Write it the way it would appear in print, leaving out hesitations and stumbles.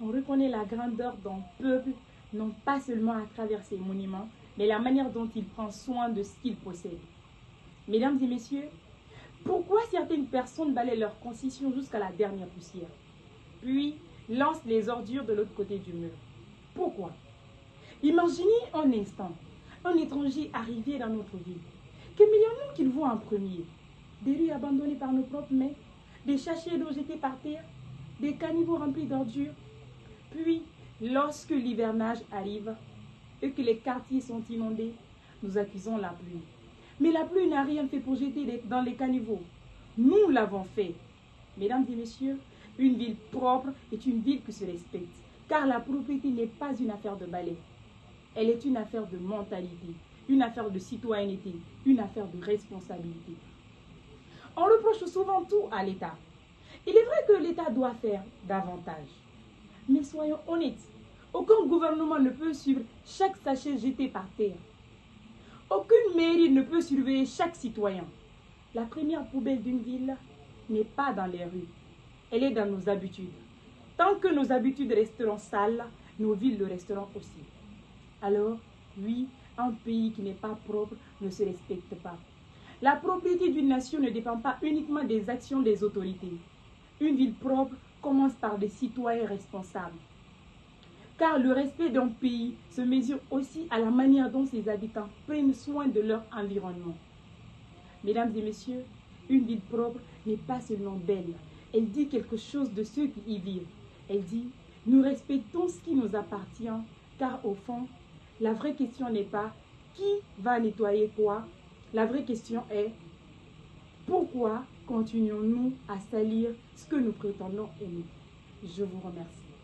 on reconnaît la grandeur d'un peuple, non pas seulement à travers ses monuments, mais la manière dont il prend soin de ce qu'il possède. Mesdames et messieurs, pourquoi certaines personnes balaient leur concession jusqu'à la dernière poussière, puis lancent les ordures de l'autre côté du mur? Pourquoi? Imaginez un instant, un étranger arrivé dans notre ville. Qu'aimerions-nous qu'il voit en premier? Des rues abandonnées par nos propres mains, des sachets d'eau jetés par terre, des caniveaux remplis d'ordures. Puis, lorsque l'hivernage arrive et que les quartiers sont inondés, nous accusons la pluie. Mais la pluie n'a rien fait pour jeter dans les caniveaux. Nous l'avons fait. Mesdames et messieurs, une ville propre est une ville qui se respecte, car la propriété n'est pas une affaire de balai. Elle est une affaire de mentalité, une affaire de citoyenneté, une affaire de responsabilité. On reproche souvent tout à l'État. Il est vrai que l'État doit faire davantage. Mais soyons honnêtes, aucun gouvernement ne peut suivre chaque sachet jeté par terre. Aucune mairie ne peut surveiller chaque citoyen. La première poubelle d'une ville n'est pas dans les rues, elle est dans nos habitudes. Tant que nos habitudes resteront sales, nos villes le resteront aussi. Alors, oui, un pays qui n'est pas propre ne se respecte pas. La propriété d'une nation ne dépend pas uniquement des actions des autorités. Une ville propre commence par des citoyens responsables. Car le respect d'un pays se mesure aussi à la manière dont ses habitants prennent soin de leur environnement. Mesdames et messieurs, une ville propre n'est pas seulement belle, elle dit quelque chose de ceux qui y vivent. Elle dit, nous respectons ce qui nous appartient, car au fond, la vraie question n'est pas qui va nettoyer quoi, la vraie question est pourquoi continuons-nous à salir ce que nous prétendons aimer. Je vous remercie.